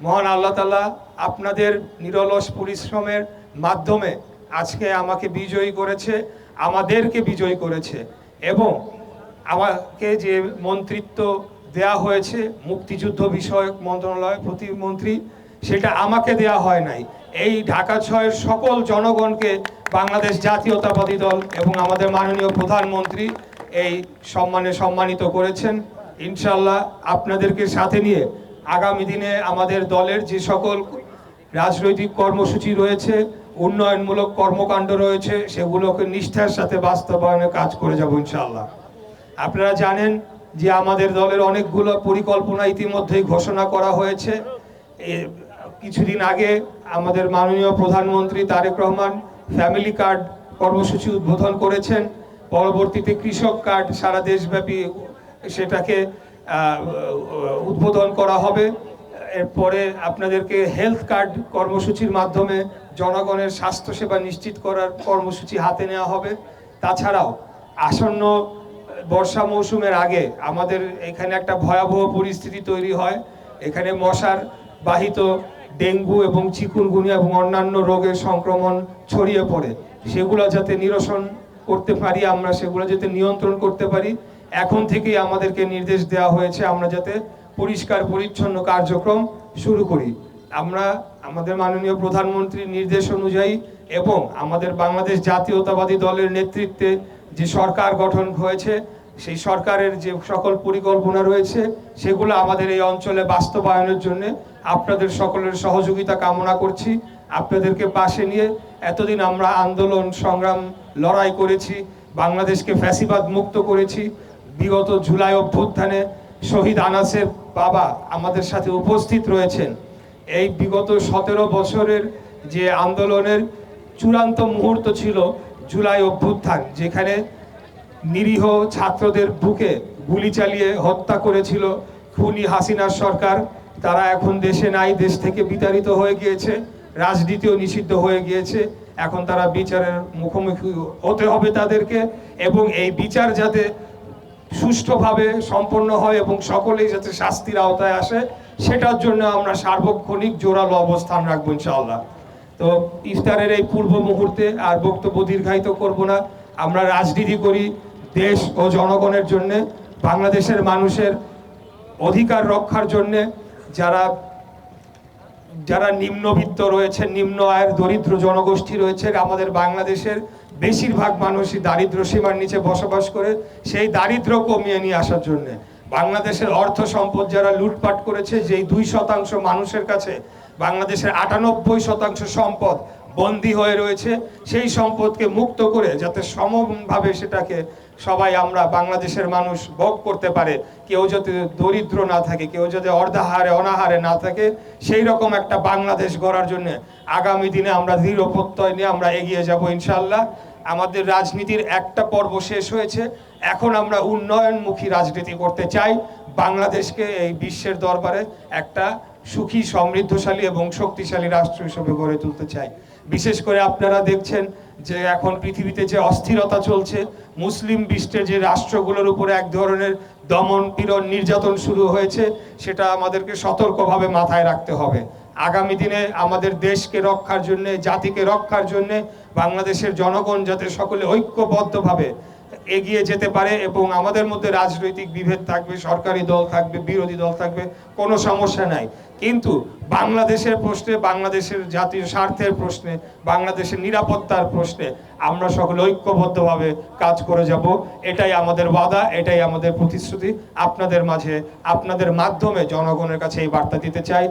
মহান আল্লাহ তাআলা আপনাদের নিরলস পরিশ্রমের মাধ্যমে আজকে আমাকে বিজয়ী করেছে, আমাদেরকে বিজয়ী করেছে। এবং আমাকে যে মন্ত্রিত্ব দেয়া হয়েছে মুক্তিযুদ্ধ বিষয়ক মন্ত্রণালয় প্রতিমন্ত্রী, সেটা আমাকে দেয়া হয় নাই, এই ঢাকা ৬-এর সকল জনগণকে বাংলাদেশ জাতীয়তাবাদী দল এবং আমাদের মাননীয় প্রধানমন্ত্রী এই সম্মানে সম্মানিত করেছেন। ইনশাআল্লাহ আপনাদেরকে সাথে নিয়ে আগামী দিনে আমাদের দলের যে সকল রাজনৈতিক কর্মসূচি রয়েছে, উন্নয়নমূলক কর্মকাণ্ড রয়েছে, সেগুলোকে নিষ্ঠার সাথে বাস্তবায়নে কাজ করে যাব ইনশাআল্লাহ। আপনারা জানেন যে আমাদের দলের অনেকগুলো পরিকল্পনা ইতিমধ্যেই ঘোষণা করা হয়েছে। কিছুদিন আগে আমাদের মাননীয় প্রধানমন্ত্রী তারেক রহমান ফ্যামিলি কার্ড কর্মসূচি উদ্বোধন করেছেন। পরবর্তীতে কৃষক কার্ড সারা দেশব্যাপী সেটাকে উদ্বোধন করা হবে। এরপরে আপনাদেরকে হেলথ কার্ড কর্মসূচির মাধ্যমে জনগণের স্বাস্থ্যসেবা নিশ্চিত করার কর্মসূচি হাতে নেওয়া হবে। তাছাড়াও আসন্ন বর্ষা মৌসুমের আগে আমাদের এখানে একটা ভয়াবহ পরিস্থিতি তৈরি হয়। এখানে মশার বাহিত ডেঙ্গু এবং চিকুনগুনিয়া এবং অন্যান্য রোগের সংক্রমণ ছড়িয়ে পড়ে। সেগুলো যাতে নিরসন করতে পারি, আমরা সেগুলো যাতে নিয়ন্ত্রণ করতে পারি, এখন থেকেই আমাদেরকে নির্দেশ দেওয়া হয়েছে আমরা যাতে পরিষ্কার পরিচ্ছন্ন কার্যক্রম শুরু করি। আমরা আমাদের মাননীয় প্রধানমন্ত্রীর নির্দেশ অনুযায়ী এবং আমাদের বাংলাদেশ জাতীয়তাবাদী দলের নেতৃত্বে যে সরকার গঠন হয়েছে, সেই সরকারের যে সকল পরিকল্পনা রয়েছে সেগুলো আমাদের এই অঞ্চলে বাস্তবায়নের জন্য আপনাদের সকলের সহযোগিতা কামনা করছি। আপনাদেরকে পাশে নিয়ে এতদিন আমরা আন্দোলন সংগ্রাম লড়াই করেছি, বাংলাদেশকে ফ্যাসিবাদ মুক্ত করেছি। বিগত জুলাই অভ্যুত্থানে শহীদ আনাসের বাবা আমাদের সাথে উপস্থিত রয়েছেন। এই বিগত 17 বছরের যে আন্দোলনের চূড়ান্ত মুহূর্ত ছিল জুলাই অভ্যুত্থান, যেখানে নিরীহ ছাত্রদের বুকে গুলি চালিয়ে হত্যা করেছিল খুনি হাসিনার সরকার। তারা এখন দেশে নাই, দেশ থেকে বিতাড়িত হয়ে গিয়েছে, রাজনীতিও নিষিদ্ধ হয়ে গিয়েছে। এখন তারা বিচারের মুখোমুখি হতে হবে তাদেরকে, এবং এই বিচার যাতে সুষ্ঠুভাবে সম্পন্ন হয় এবং সকলেই যাতে শাস্তির আওতায় আসে, সেটার জন্য আমরা সার্বক্ষণিক জোরালো অবস্থান রাখবো ইনশাআল্লাহ। তো ইফতারের এই পূর্ব মুহূর্তে আর বক্তব্য দীর্ঘায়িত করব না। আমরা রাজনীতি করি দেশ ও জনগণের জন্য, বাংলাদেশের মানুষের অধিকার রক্ষার জন্য। যারা নিম্নবিত্ত রয়েছে, নিম্ন আয়ের দরিদ্র জনগোষ্ঠী রয়েছে, আমাদের বাংলাদেশের বেশিরভাগ মানুষই দারিদ্র সীমার নিচে বসবাস করে, সেই দারিদ্র কমিয়ে নিয়ে আসার জন্য বাংলাদেশের অর্থ সম্পদ যারা লুটপাট করেছে, যেই 2% মানুষের কাছে বাংলাদেশের 98% সম্পদ বন্দী হয়ে রয়েছে, সেই সম্পদকে মুক্ত করে যাতে সমভাবে সেটাকে সবাই আমরা বাংলাদেশের মানুষ ভোগ করতে পারে, কেউ যাতে দরিদ্র না থাকে, কেউ যাতে অর্ধাহারে অনাহারে না থাকে, সেই রকম একটা বাংলাদেশ গড়ার জন্য আগামী দিনে আমরা দৃঢ় প্রত্যয় নিয়ে আমরা এগিয়ে যাব ইনশাআল্লাহ। আমাদের রাজনীতির একটা পর্ব শেষ হয়েছে, এখন আমরা উন্নয়নমুখী রাজনীতি করতে চাই। বাংলাদেশকে এই বিশ্বের দরবারে একটা সুখী, সমৃদ্ধশালী এবং শক্তিশালী রাষ্ট্র হিসেবে গড়ে তুলতে চাই। বিশেষ করে আপনারা দেখছেন যে এখন পৃথিবীতে যে অস্থিরতা চলছে, মুসলিম বিশ্বের যে রাষ্ট্রগুলোর উপরে এক ধরনের দমন পীড়ন নির্যাতন শুরু হয়েছে, সেটা আমাদেরকে সতর্কভাবে মাথায় রাখতে হবে। আগামী দিনে আমাদের দেশকে রক্ষার জন্য, জাতিকে রক্ষার জন্য বাংলাদেশের জনগণ যাতে সকলে ঐক্যবদ্ধভাবে এগিয়ে যেতে পারে, এবং আমাদের মধ্যে রাজনৈতিক বিভেদ থাকবে, সরকারি দল থাকবে, বিরোধী দল থাকবে, কোনো সমস্যা নাই, কিন্তু বাংলাদেশের প্রশ্নে, বাংলাদেশের জাতীয় স্বার্থের প্রশ্নে, বাংলাদেশের নিরাপত্তার প্রশ্নে আমরা সকলে ঐক্যবদ্ধভাবে কাজ করে যাব। এটাই আমাদের ওয়াদা, এটাই আমাদের প্রতিশ্রুতি। আপনাদের মাঝে, আপনাদের মাধ্যমে জনগণের কাছে এই বার্তা দিতে চাই।